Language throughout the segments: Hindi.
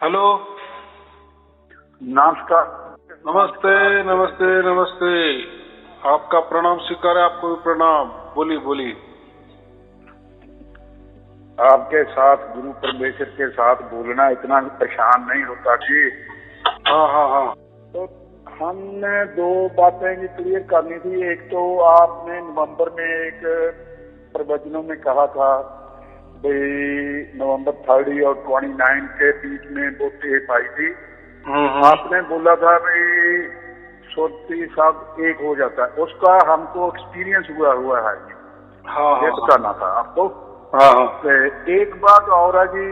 हेलो। नमस्कार। नमस्ते नमस्ते नमस्ते। आपका प्रणाम स्वीकार है, आपको भी प्रणाम। बोलिए बोलिए। आपके साथ गुरु परमेश्वर के साथ बोलना इतना परेशान नहीं होता जी। हाँ हाँ हाँ। तो हमने दो बातें क्लियर करनी थी। एक तो आपने नवंबर में एक प्रवचनों में कहा था भाई नवंबर 30 और 29 के बीच में वो टेप आई थी। आपने बोला था भाई सोती सब एक हो जाता है, उसका हमको एक्सपीरियंस हुआ है। हाँ ये हाँ बताना था आपको। हाँ हाँ। एक बात और है जी,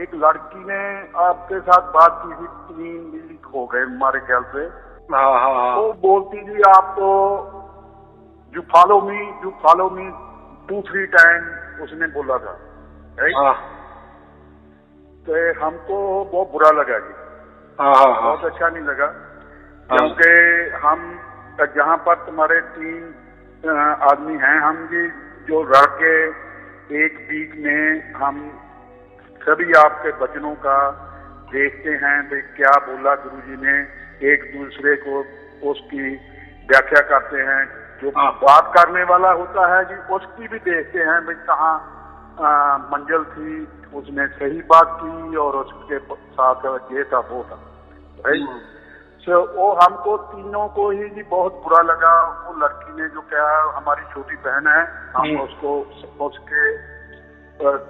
एक लड़की ने आपके साथ बात की थी, 3 वीक हो गए हमारे ख्याल से। हाँ हाँ हाँ। वो बोलती थी आपको यू फॉलो मी 2-3 टाइम उसने बोला था। हाँ तो हमको बहुत बुरा लगा जी। हाँ हाँ हाँ। बहुत अच्छा नहीं लगा, क्योंकि हम जहाँ पर तुम्हारे 3 आदमी हैं, हम जी जो रह के 1 वीक में हम सभी आपके वचनों का देखते हैं भाई क्या बोला गुरुजी ने, एक दूसरे को उसकी व्याख्या करते हैं। जो बात करने वाला होता है जी उसकी भी देखते हैं भाई कहाँ मंजिल थी, उसने सही बात की और उसके साथ ये था वो था। तो वो हमको तीनों को ही जी बहुत बुरा लगा। वो लड़की ने जो कहा, हमारी छोटी बहन है, हम उसको उसके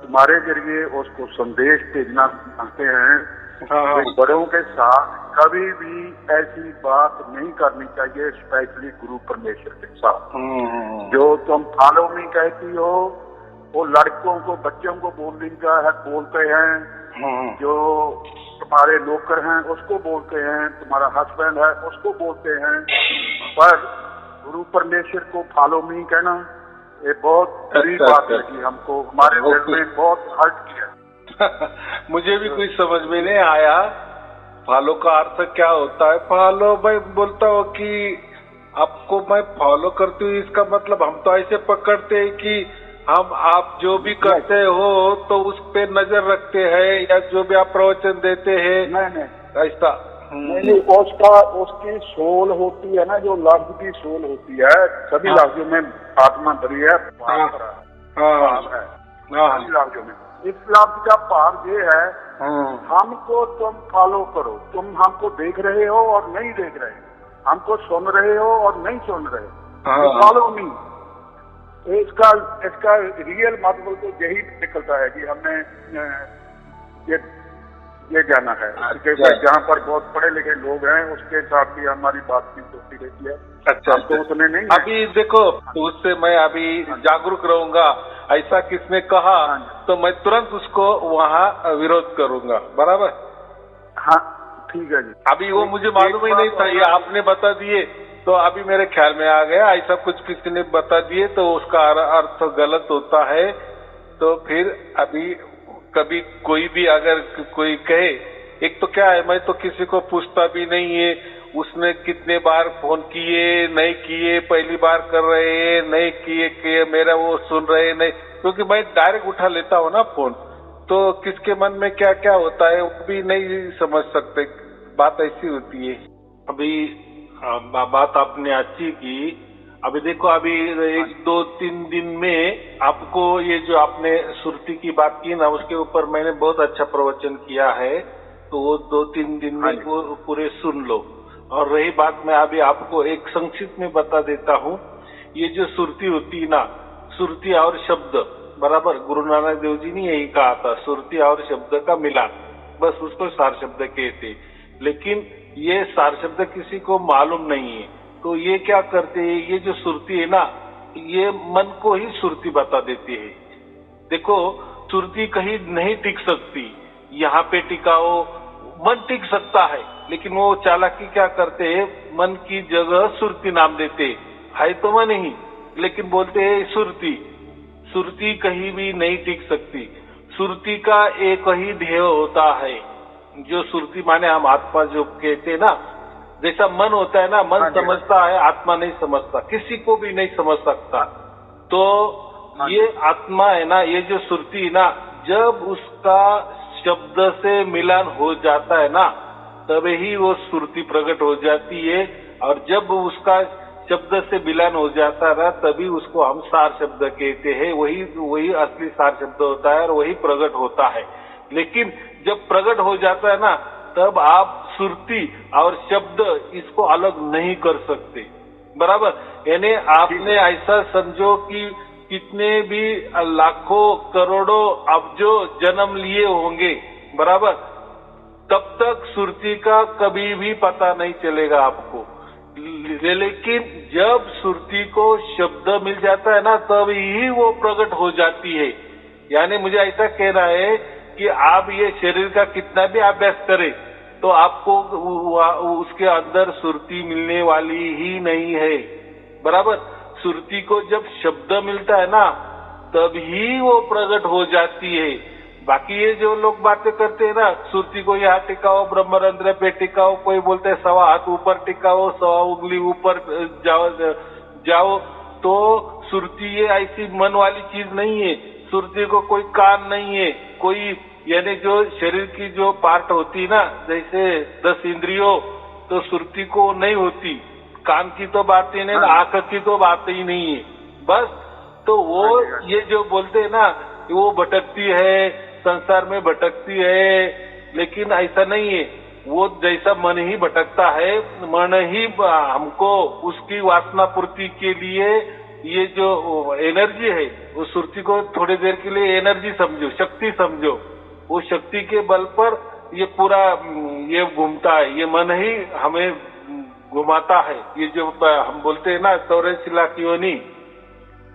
तुम्हारे जरिए उसको संदेश भेजना चाहते हैं। तो बड़ों के साथ कभी भी ऐसी बात नहीं करनी चाहिए, स्पेशली गुरु परमेश्वर के साथ। जो तुम फॉलो मी कहती हो वो लड़कों को बच्चों को बोलते हैं, जो तुम्हारे नौकर हैं उसको बोलते हैं, तुम्हारा हस्बैंड है उसको बोलते हैं, पर गुरु परमेश्वर को फॉलो मी कहना ये बहुत बुरी बात लगी हमको, हमारे दिल में बहुत हर्ट किया। मुझे भी कुछ समझ में नहीं आया फॉलो का अर्थ क्या होता है। फॉलो मैं बोलता हूँ कि आपको मैं फॉलो करती हूँ, इसका मतलब हम तो ऐसे पकड़ते हैं कि हम आप जो भी करते हो तो उस पे नजर रखते हैं, या जो भी आप प्रवचन देते हैं ऐसा नहीं, उसकी सोल होती है ना, जो लफ्ज की सोल होती है। सभी लफ्जों में आत्मा भरी है, भाव है सभी लफ्जों में। इस लफ्ज का भाव ये है, हमको तुम फॉलो करो, तुम हमको देख रहे हो और नहीं देख रहे, हमको सुन रहे हो और नहीं सुन रहे, फॉलो मी। इसका रियल मतलब तो यही निकलता है कि हमने ये जाना है। जहाँ पर बहुत पढ़े लिखे लोग हैं उसके साथ भी हमारी बातचीत होती रहती है। अच्छा, तो उतने नहीं। अभी देखो उससे मैं अभी जागरूक रहूंगा, ऐसा किसने कहा तो मैं तुरंत उसको वहाँ विरोध करूंगा, बराबर। हाँ ठीक है जी। अभी वो मुझे मालूम ही नहीं था, ये आपने बता दिए तो अभी मेरे ख्याल में आ गया। ऐसा कुछ किसी ने बता दिए तो उसका अर्थ गलत होता है। तो फिर अभी कभी कोई भी अगर कोई कहे, एक तो क्या है, मैं तो किसी को पूछता भी नहीं है उसने कितने बार फोन किए नहीं किए, पहली बार कर रहे हैं नहीं किए मेरा वो सुन रहे नहीं, क्योंकि मैं डायरेक्ट उठा लेता हूँ ना फोन। तो किसके मन में क्या क्या होता है वो भी नहीं समझ सकते, बात ऐसी होती है। अभी बात आपने अच्छी की। अभी देखो अभी 1-2-3 दिन में आपको ये जो आपने सुरती की बात की ना, उसके ऊपर मैंने बहुत अच्छा प्रवचन किया है, तो वो 2-3 दिन में वो पूरे सुन लो। और रही बात, मैं अभी आपको एक संक्षिप्त में बता देता हूँ। ये जो सुरती होती है ना, सुरती और शब्द बराबर, गुरु नानक देव जी ने यही कहा था, सुरती और शब्द का मिलान, बस उसको सार शब्द कहते। लेकिन ये सार शब्द किसी को मालूम नहीं है, तो ये क्या करते हैं, ये जो सुरती है ना, ये मन को ही सुरती बता देती है। देखो सुरती कहीं नहीं टिक सकती, यहाँ पे टिकाओ, मन टिक सकता है, लेकिन वो चालाकी क्या करते हैं, मन की जगह सुरती नाम देते है तो मन ही, लेकिन बोलते हैं सुरती। सुरती कहीं भी नहीं टिक सकती। सुरती का एक ही ध्येय होता है, जो सुरती माने हम आत्मा जो कहते हैं ना, जैसा मन होता है ना, मन समझता है, आत्मा नहीं समझता, किसी को भी नहीं समझ सकता। तो ये आत्मा है ना, ये जो सुरती है ना, जब उसका शब्द से मिलन हो जाता है ना, तभी वो सुरती प्रकट हो जाती है। और जब उसका शब्द से मिलन हो जाता है तभी उसको हम सार शब्द कहते हैं। वही असली सार शब्द होता है और वही प्रकट होता है। लेकिन जब प्रकट हो जाता है ना, तब आप सुरती और शब्द इसको अलग नहीं कर सकते, बराबर। यानी आपने ऐसा समझो कि कितने भी लाखों करोड़ों अब्जों जन्म लिए होंगे, बराबर, तब तक सुरती का कभी भी पता नहीं चलेगा आपको। लेकिन जब सुरती को शब्द मिल जाता है ना, तब ही वो प्रकट हो जाती है। यानी मुझे ऐसा कहना है कि आप ये शरीर का कितना भी अभ्यास करें तो आपको उसके अंदर सुरती मिलने वाली ही नहीं है, बराबर। सुरती को जब शब्द मिलता है ना, तभी वो प्रकट हो जाती है। बाकी ये जो लोग बातें करते हैं ना, सुरती को यहाँ टिकाओ, ब्रह्मरंध्र पे टिकाओ, कोई बोलते हैं 1.25 हाथ ऊपर टिकाओ, 1.25 उंगली ऊपर जाओ, तो सुरती ये ऐसी मन वाली चीज नहीं है। सुरती को कोई कान नहीं है, कोई, यानी जो शरीर की जो पार्ट होती है ना, जैसे 10 इंद्रियों, तो सुरती को नहीं होती। कान की तो बात ही नहीं, आंख की तो बात ही नहीं है, बस। तो वो ये जो बोलते हैं ना, वो भटकती है, संसार में भटकती है, लेकिन ऐसा नहीं है। वो जैसा मन ही भटकता है, मन ही हमको उसकी वासना पूर्ति के लिए ये जो एनर्जी है, वो सुरती को थोड़ी देर के लिए एनर्जी समझो, शक्ति समझो। वो शक्ति के बल पर ये पूरा ये घूमता है, ये मन ही हमें घुमाता है। ये जो हम बोलते हैं ना 84 लाख योनि,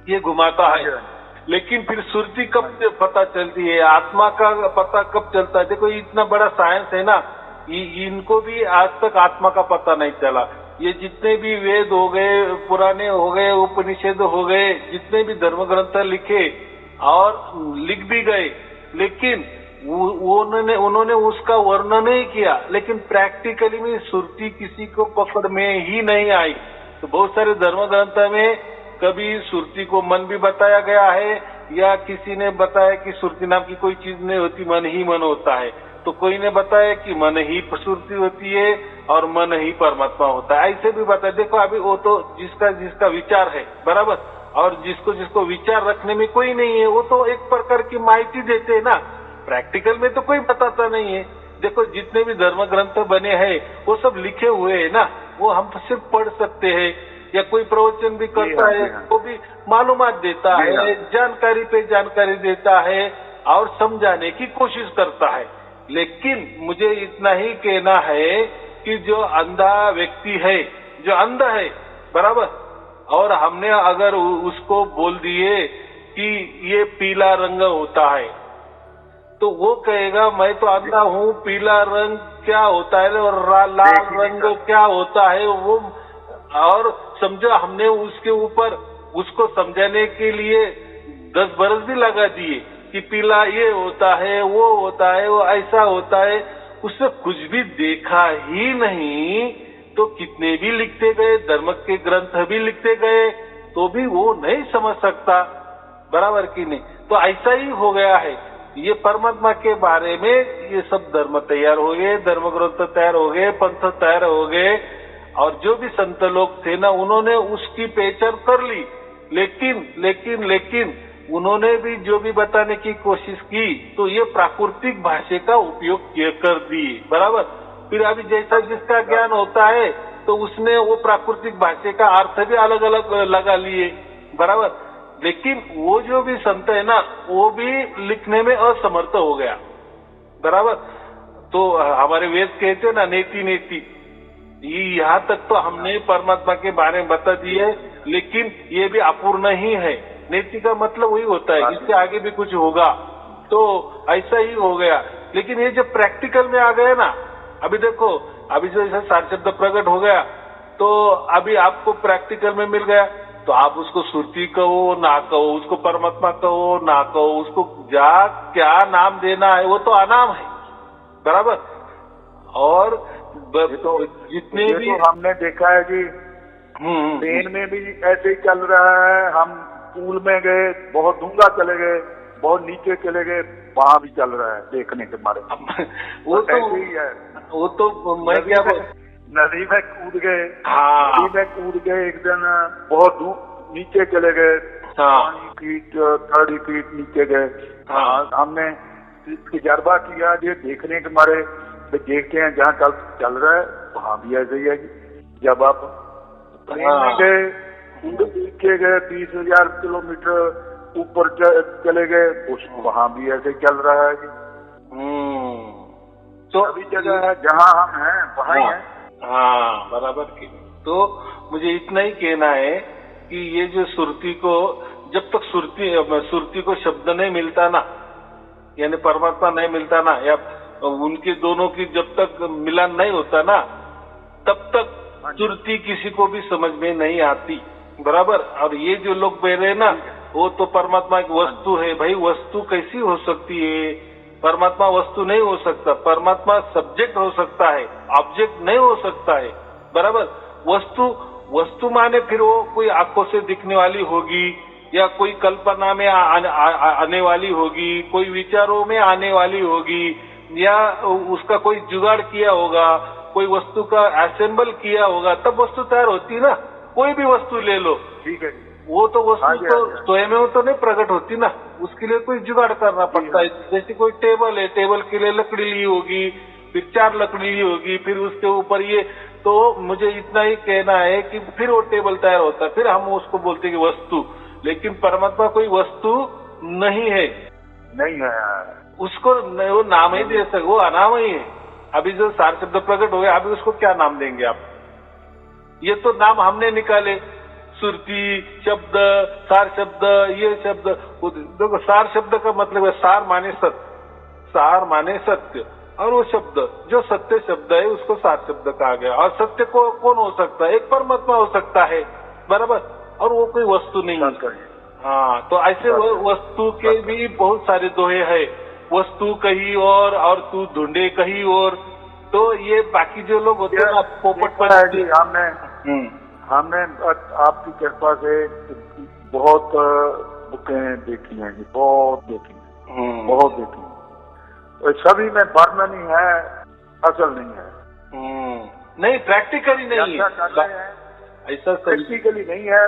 ये घुमाता है। लेकिन फिर सुरती कब पता चलती है, आत्मा का पता कब चलता है? देखो इतना बड़ा साइंस है ना, इनको भी आज तक आत्मा का पता नहीं चला। ये जितने भी वेद हो गए, पुराने हो गए, उपनिषद हो गए, जितने भी धर्म ग्रंथ लिखे और लिख भी गए, लेकिन उन्होंने उसका वर्णन नहीं किया। लेकिन प्रैक्टिकली में सुरती किसी को पकड़ में ही नहीं आई। तो बहुत सारे धर्म ग्रंथ में कभी सुरती को मन भी बताया गया है, या किसी ने बताया कि सुरती नाम की कोई चीज नहीं होती, मन ही मन होता है। तो कोई ने बताया कि मन ही सुरती होती है और मन ही परमात्मा होता है, ऐसे भी बताया। देखो अभी वो तो जिसका विचार है, बराबर, और जिसको विचार रखने में कोई नहीं है, वो तो एक प्रकार की माहिती देते हैं ना। प्रैक्टिकल में तो कोई बताता नहीं है। देखो जितने भी धर्म ग्रंथ बने हैं वो सब लिखे हुए है ना, वो हम सिर्फ पढ़ सकते हैं, या कोई प्रवचन भी करता है वो भी मालूमात देता है, जानकारी पे जानकारी देता है और समझाने की कोशिश करता है। लेकिन मुझे इतना ही कहना है कि जो अंधा व्यक्ति है, जो अंधा है, बराबर, और हमने अगर उसको बोल दिए कि ये पीला रंग होता है, तो वो कहेगा मैं तो अंधा हूँ, पीला रंग क्या होता है और लाल रंग क्या होता है वो। और समझो हमने उसके ऊपर उसको समझाने के लिए 10 बरस भी लगा दिए कि पीला ये होता है, वो होता है, वो ऐसा होता है। उससे कुछ भी देखा ही नहीं, तो कितने भी लिखते गए, धर्म के ग्रंथ भी लिखते गए, तो भी वो नहीं समझ सकता, बराबर की नहीं। तो ऐसा ही हो गया है। ये परमात्मा के बारे में ये सब धर्म तैयार हो गए, धर्म ग्रंथ तैयार हो गए, पंथ तैयार हो गए, और जो भी संत लोग थे ना, उन्होंने उसकी पहचान कर ली। लेकिन उन्होंने भी जो भी बताने की कोशिश की, तो ये प्राकृतिक भाषा का उपयोग कर दिए, बराबर। फिर अभी जैसा जिसका ज्ञान होता है, तो उसने वो प्राकृतिक भाषा का अर्थ भी अलग अलग लगा लिए, बराबर। लेकिन वो जो भी संत है ना, वो भी लिखने में असमर्थ हो गया, बराबर। तो हमारे वेद कहते हैं ना, नेति नेति, यहाँ तक तो हमने परमात्मा के बारे में बता दिए, लेकिन ये भी अपूर्ण ही है। नेति का मतलब वही होता है, इससे आगे भी कुछ होगा, तो ऐसा ही हो गया। लेकिन ये जब प्रैक्टिकल में आ गया ना, अभी देखो, अभी जो ऐसा सार शब्द प्रकट हो गया, तो अभी आपको प्रैक्टिकल में मिल गया, तो आप उसको सुरती कहो ना कहो, उसको परमात्मा कहो ना कहो, उसको क्या नाम देना है वो तो अनाम है, बराबर। और तो जितने भी तो हमने देखा है कि ट्रेन में भी ऐसे ही चल रहा है। हम स्कूल में गए, बहुत डूंगा चले गए, बहुत नीचे चले गए, वहाँ भी चल रहा है देखने के मारे। वो तो ऐसे ही है। वो तो मैं क्या नदी में कूद गए, हाँ नदी में कूद गए, एक दिन बहुत नीचे चले गए, हाँ 20 फीट 30 फीट नीचे गए। हाँ हमने तजर्बा किया, ये देखने के मारे देखते हैं जहाँ चल रहा है वहाँ भी ऐसे ही है। जब आप प्लेन में गए, नीचे गए 20,000 किलोमीटर ऊपर चले गए, वहाँ भी ऐसे चल रहा है। तो अभी जगह है जहाँ हम हैं वहाँ ही है। हाँ बराबर की। तो मुझे इतना ही कहना है कि ये जो सुरती को, जब तक सुरती को शब्द नहीं मिलता ना, यानी परमात्मा नहीं मिलता ना, या उनके दोनों की जब तक मिलन नहीं होता ना, तब तक सुरती किसी को भी समझ में नहीं आती, बराबर। और ये जो लोग कह रहे हैं ना, वो तो परमात्मा एक वस्तु है। भाई वस्तु कैसी हो सकती है? परमात्मा वस्तु नहीं हो सकता। परमात्मा सब्जेक्ट हो सकता है, ऑब्जेक्ट नहीं हो सकता है, बराबर। वस्तु माने फिर वो कोई आंखों से दिखने वाली होगी, या कोई कल्पना में आने वाली होगी, कोई विचारों में आने वाली होगी, या उसका कोई जुगाड़ किया होगा, कोई वस्तु का असेंबल किया होगा, तब वस्तु तैयार होती ना। कोई भी वस्तु ले लो, ठीक है, वो तो वस्तु तो स्वयं में तो नहीं प्रकट होती ना, उसके लिए कोई जुगाड़ करना पड़ता है। जैसे कोई टेबल है, टेबल के लिए लकड़ी ली होगी, फिर 4 लकड़ी ली होगी, फिर उसके ऊपर ये, तो मुझे इतना ही कहना है कि फिर वो टेबल तैयार होता है, फिर हम उसको बोलते हैं कि वस्तु। लेकिन परमात्मा कोई वस्तु नहीं है, नहीं है, उसको वो नाम ही दे सकते, वो अनाम ही है। अभी जो सार शब्द प्रकट हो गया, अभी उसको क्या नाम देंगे आप? ये तो नाम हमने निकाले, सुरती शब्द, सार शब्द, ये शब्द। देखो सार शब्द का मतलब है, सार माने सत्य, सार माने सत्य, और वो शब्द जो सत्य शब्द है उसको सार शब्द कहा गया। और सत्य को कौन हो सकता है? एक परमात्मा हो सकता है, बराबर। और वो कोई वस्तु नहीं है। हाँ, तो ऐसे वस्तु के भी बहुत सारे दोहे है, वस्तु कहीं और तू ढूंढे कहीं और। तो ये बाकी जो लोग होते हैं ना, पोपट पर हमने आपकी कृपा से बहुत बुकें देखी हैं, बहुत देखी हैं, बहुत देखी हैं। सभी में वर्णन ही है, असल नहीं है। नहीं, प्रैक्टिकली नहीं है, ऐसा प्रैक्टिकली नहीं है।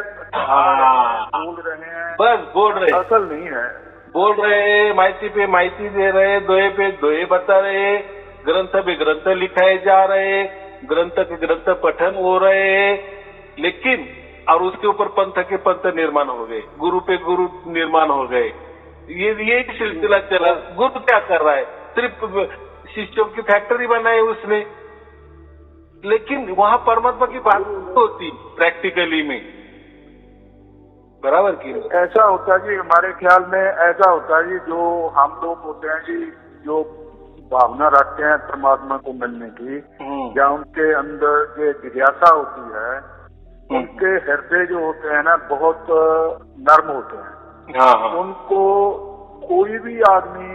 बोल रहे हैं, बस बोल रहे, असल नहीं है। बोल रहे, माहिती पे माहिती दे रहे, दोहे पे दोहे बता रहे, ग्रंथ पे ग्रंथ लिखाए जा रहे, ग्रंथ के ग्रंथ पठन हो रहे, लेकिन और उसके ऊपर पंथ के पंथ निर्माण हो गए, गुरु पे गुरु निर्माण हो गए। ये सिलसिला चला। गुरु क्या कर रहा है? सिर्फ शिष्यों की फैक्ट्री बनाई उसने, लेकिन वहां परमात्मा की बात होती प्रैक्टिकली में, बराबर की। ऐसा होता है जी, हमारे ख्याल में ऐसा होता है जी, जो हम लोग होते हैं जी, जो भावना रखते हैं परमात्मा को मिलने की, या उनके अंदर जो जिज्ञासा होती है, उनके हृदय जो होते हैं ना बहुत नर्म होते हैं। उनको कोई भी आदमी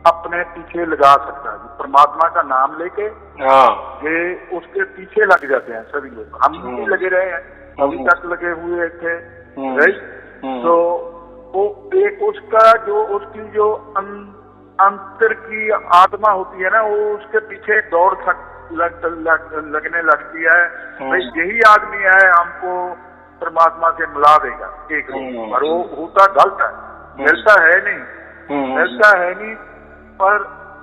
अपने पीछे लगा सकता है। परमात्मा का नाम लेके ये उसके पीछे लग जाते हैं सभी लोग। हम भी लगे रहे हैं, अभी तक लगे हुए थे, राइट। तो वो एक उसका जो उसकी जो अंतर की आत्मा होती है ना, वो उसके पीछे दौड़ लगने लगती है। भाई यही आदमी है, हमको परमात्मा से मिला देगा एक रूप। और वो होता गलत है, मिलता है नहीं, मिलता है नहीं। पर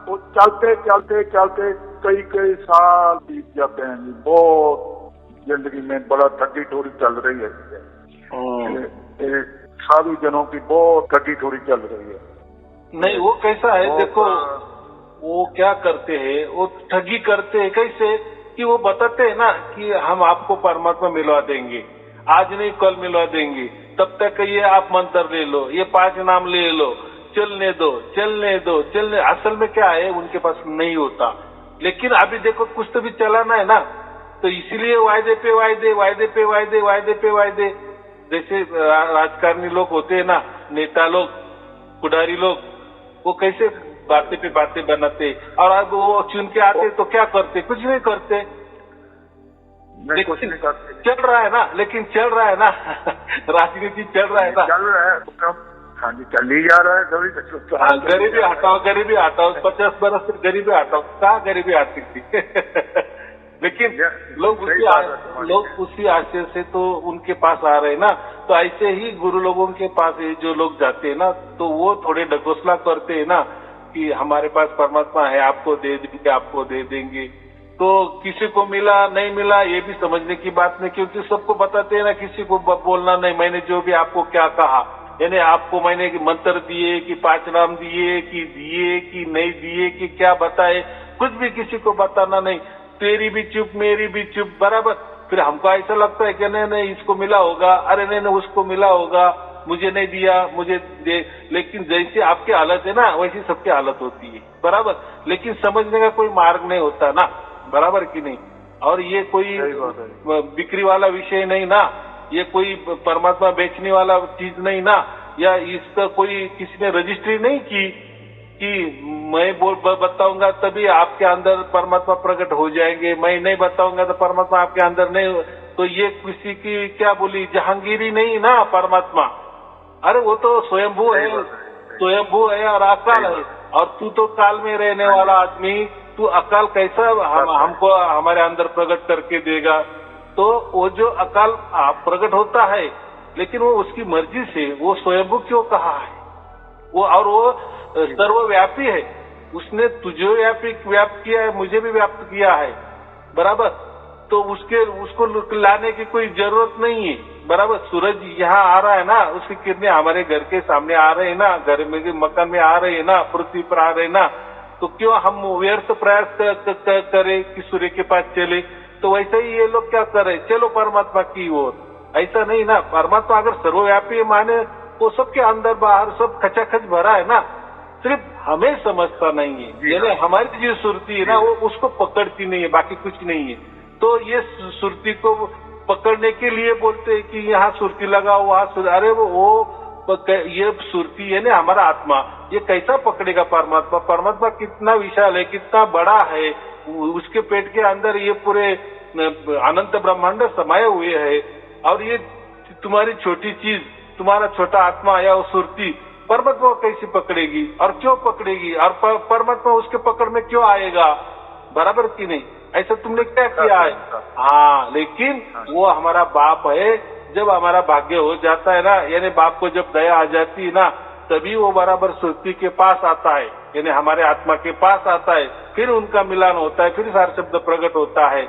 वो चलते चलते चलते कई साल बीत जाते हैं। बहुत जिंदगी में बड़ा ठगी ठोरी चल रही है, साधु जनों की बहुत ठगी ठोरी चल रही है। नहीं, वो कैसा है देखो, वो क्या करते हैं, वो ठगी करते हैं कैसे कि वो बताते हैं ना कि हम आपको परमात्मा मिलवा देंगे, आज नहीं कल मिलवा देंगे, तब तक ये आप मंत्र ले लो, ये 5 नाम ले लो, चलने दो चलने दो चलने। असल में क्या है, उनके पास नहीं होता। लेकिन अभी देखो कुछ तो भी चलाना है ना, तो इसीलिए वायदे पे वायदे, वायदे पे वायदे, वायदे पे वायदे। जैसे राजकारणी लोग होते हैं ना, नेता लोग, पुडारी लोग, वो कैसे बातें पे बातें बनाते, और अब वो चुन के आते तो क्या करते? कुछ नहीं करते। लेकिन चल रहा है ना, लेकिन चल रहा है ना राजनीति चल रहा है ना, चल रहा है। हाँ जी, चल ही जा रहा है कभी तो। हाँ, गरीबी हटाओ, गरीबी हटाओ, 50 बरस से गरीबी हटाओ, कहाँ गरीबी हटती थी। लेकिन लोग उसी आशय से तो उनके पास आ रहे हैं ना। तो ऐसे ही गुरु लोगों के पास जो लोग जाते हैं ना, तो वो थोड़े ढकोसला करते हैं ना कि हमारे पास परमात्मा है, आपको दे देंगे, आपको दे देंगे। तो किसी को मिला नहीं मिला ये भी समझने की बात नहीं, क्योंकि सबको बताते हैं ना, किसी को बोलना नहीं मैंने जो भी आपको क्या कहा, यानी आपको मैंने मंत्र दिए कि 5 नाम दिए कि नहीं दिए कि क्या बताए, कुछ भी किसी को बताना नहीं। तेरी भी चुप मेरी भी चुप, बराबर। फिर हमको ऐसा लगता है कि नहीं इसको मिला होगा, अरे नहीं उसको मिला होगा, मुझे नहीं दिया, मुझे दे। लेकिन जैसे आपकी हालत है ना वैसी सबकी हालत होती है, बराबर। लेकिन समझने का कोई मार्ग नहीं होता ना, बराबर कि नहीं। और ये कोई बिक्री वाला विषय नहीं ना, ये कोई परमात्मा बेचने वाला चीज नहीं ना, या इसका कोई किसी ने रजिस्ट्री नहीं की कि मैं बताऊंगा तभी आपके अंदर परमात्मा प्रकट हो जाएंगे, मैं नहीं बताऊंगा तो परमात्मा आपके अंदर नहीं। तो ये किसी की क्या बोली जहांगीरी नहीं ना परमात्मा। अरे वो तो स्वयंभू है, स्वयंभू है और अकाल है। और तू तो काल में रहने वाला आदमी, तू अकाल कैसा हमको हमारे अंदर प्रकट करके देगा। तो वो जो अकाल प्रकट होता है, लेकिन वो उसकी मर्जी से, वो स्वयंभू क्यों कहा है वो, और वो सर्वव्यापी है। उसने तुझे व्याप्त किया है, मुझे भी व्याप्त किया है, बराबर। तो उसको लाने की कोई जरूरत नहीं है, बराबर। सूरज यहाँ आ रहा है ना, उसकी किरणें हमारे घर के सामने आ रहे हैं ना, घर में मकान में आ रहे हैं ना, पृथ्वी पर आ रहे हैं ना। तो क्यों हम व्यर्थ प्रयास करें कि सूर्य के पास चले। तो वैसे ही ये लोग क्या करे, चलो परमात्मा की ओर। ऐसा नहीं ना, परमात्मा अगर सर्वव्यापी माने वो सबके अंदर बाहर सब खचाखच भरा है ना, सिर्फ हमें समझता नहीं है। यानी हमारी जो सुरती है ना वो उसको पकड़ती नहीं है, बाकी कुछ नहीं है। तो ये सुरती को पकड़ने के लिए बोलते हैं कि यहाँ सुरती लगाओ, वहाँ अरे ये सुरती है ना हमारा आत्मा, ये कैसा पकड़ेगा परमात्मा। परमात्मा कितना विशाल है, कितना बड़ा है, उसके पेट के अंदर ये पूरे अनंत ब्रह्मांड समाये हुए है। और ये तुम्हारी छोटी चीज, तुम्हारा छोटा आत्मा या सुरती परमात्मा कैसे पकड़ेगी और क्यों पकड़ेगी, और परमात्मा उसके पकड़ में क्यों आएगा, बराबर कि नहीं। ऐसा तुमने क्या किया है। हाँ, लेकिन वो हमारा बाप है। जब हमारा भाग्य हो जाता है ना, यानी बाप को जब दया आ जाती है ना, तभी वो बराबर सुरती के पास आता है, यानी हमारे आत्मा के पास आता है। फिर उनका मिलान होता है, फिर सार शब्द प्रकट होता है।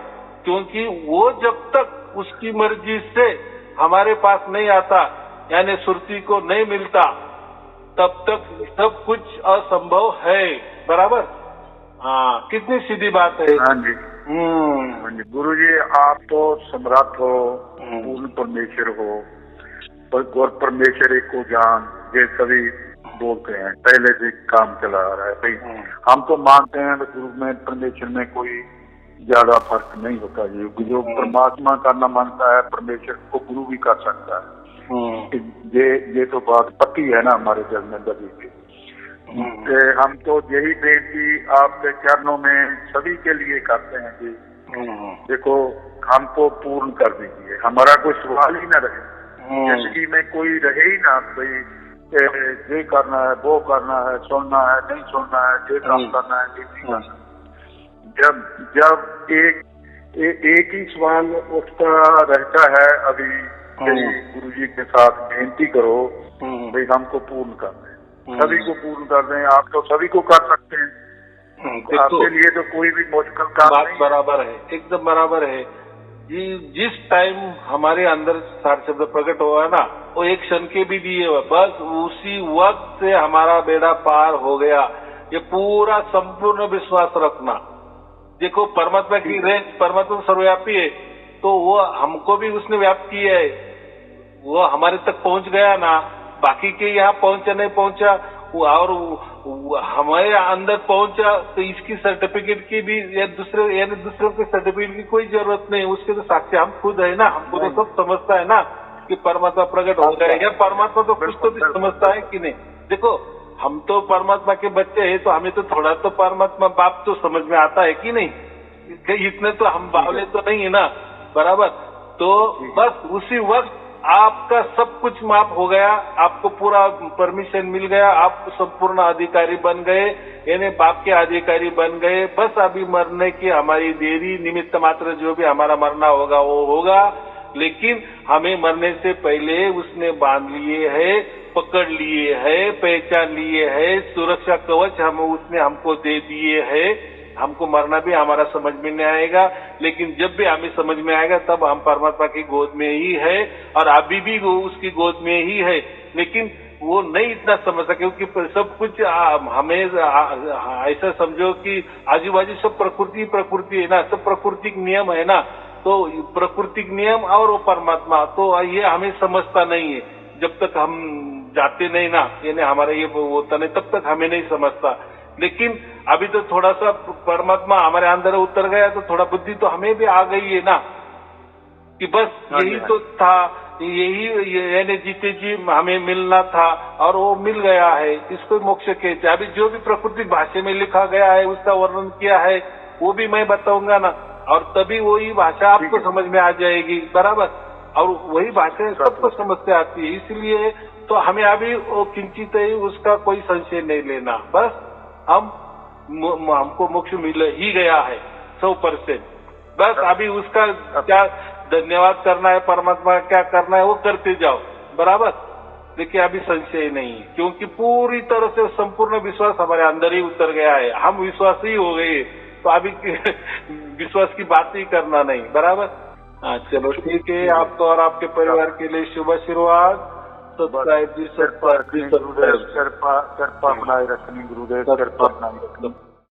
क्योंकि वो जब तक उसकी मर्जी से हमारे पास नहीं आता, यानी सुरती को नहीं मिलता, तब तक सब कुछ असंभव है, बराबर। हाँ, कितनी सीधी बात है। हाँ जी। गुरु जी, आप तो सम्राट हो, पूर्ण परमेश्वर हो, और परमेश्वर एक को जान, ये सभी बोलते हैं, पहले से काम चला आ रहा है भाई। हम तो मानते हैं कि गुरु में परमेश्वर में कोई ज्यादा फर्क नहीं होता जी। जो परमात्मा करना मानता है, परमेश्वर को गुरु भी कर सकता है। ये तो बात पक्की है ना हमारे दिल में दबी थी। हम तो यही बेनती आपके चरणों में सभी के लिए करते हैं कि देखो हमको पूर्ण कर दीजिए, हमारा कोई सवाल ही ना रहे जिंदगी में, कोई रहे ही ना भाई ये करना है, वो करना है, सुनना है, नहीं सुनना है, ये काम करना है, ये नहीं करना। जब एक ही सवाल उठता रहता है, अभी गुरु जी के साथ बेनती करो भाई हमको पूर्ण कर दें, सभी को पूर्ण कर दें। आप तो सभी को कर सकते हैं, आपके लिए तो कोई भी मुश्किल काम नहीं। बराबर है, एकदम बराबर है। जिस टाइम हमारे अंदर सार शब्द प्रकट हुआ ना, वो एक क्षण के भी दिए हुआ, बस उसी वक्त से हमारा बेड़ा पार हो गया। ये पूरा संपूर्ण विश्वास रखना। देखो परमात्मा की रेंज, परमात्मा सर्वव्यापी है, तो वो हमको भी उसने व्याप्त किया है, वो हमारे तक पहुंच गया ना, बाकी के यहाँ पहुंचा नहीं पहुंचा, और हमारे अंदर पहुंचा, तो इसकी सर्टिफिकेट की भी या दूसरों के सर्टिफिकेट की कोई जरूरत नहीं। उसके तो साक्षी हम खुद है ना, हमको तो सब समझता है ना कि परमात्मा प्रकट हो जाएगा। परमात्मा तो कुछ तो भी समझता है कि नहीं। देखो हम तो परमात्मा के बच्चे हैं, तो हमें तो थोड़ा तो परमात्मा बाप तो समझ में आता है कि नहीं, इतने तो हम बावले तो नहीं है ना, बराबर। तो बस उसी वक्त आपका सब कुछ माफ हो गया, आपको पूरा परमिशन मिल गया, आप संपूर्ण अधिकारी बन गए, यानी बाप के अधिकारी बन गए। बस अभी मरने की हमारी देरी, निमित्त मात्र जो भी हमारा मरना होगा वो होगा, लेकिन हमें मरने से पहले उसने बांध लिए है, पकड़ लिए है, पहचान लिए है, सुरक्षा कवच उसने हमको दे दिए है। हमको मरना भी हमारा समझ में नहीं आएगा, लेकिन जब भी हमें समझ में आएगा तब हम परमात्मा की गोद में ही है, और अभी भी वो उसकी गोद में ही है। लेकिन वो नहीं इतना समझ सके, क्योंकि सब कुछ हमें ऐसा समझो कि आजू बाजू सब प्रकृति है ना, सब प्राकृतिक नियम है ना, तो प्राकृतिक नियम और वो परमात्मा, तो ये हमें समझता नहीं है। जब तक हम जाते नहीं ना, यानी हमारा ये होता नहीं, तब तक हमें नहीं समझता। लेकिन अभी तो थोड़ा सा परमात्मा हमारे अंदर उतर गया, तो थोड़ा बुद्धि तो हमें भी आ गई है ना, कि बस यही तो था, यही यानी जीते जी हमें मिलना था और वो मिल गया है, इसको मोक्ष कहते हैं। अभी जो भी प्राकृतिक भाषा में लिखा गया है, उसका वर्णन किया है, वो भी मैं बताऊंगा ना, और तभी वही भाषा आपको समझ में आ जाएगी, बराबर। और वही भाषा सबको समझ से आती है, इसलिए तो हमें अभी वो किंचित ही उसका कोई संशय नहीं लेना, बस हमको मोक्ष मिल ही गया है 100%। बस अभी उसका क्या धन्यवाद करना है, परमात्मा क्या करना है वो करते जाओ, बराबर। देखिए अभी संशय नहीं है, क्योंकि पूरी तरह से संपूर्ण विश्वास हमारे अंदर ही उतर गया है, हम विश्वास ही हो गए, तो अभी विश्वास की बात ही करना नहीं, बराबर। हाँ चलो ठीक है, आपको और आपके परिवार के लिए शुभ आशीर्वाद। सब्सक्राइब जी, सब्सक्राइब जी, कृपा बनाए रखनी गुरुदेव, कृपा बनाए रखनी।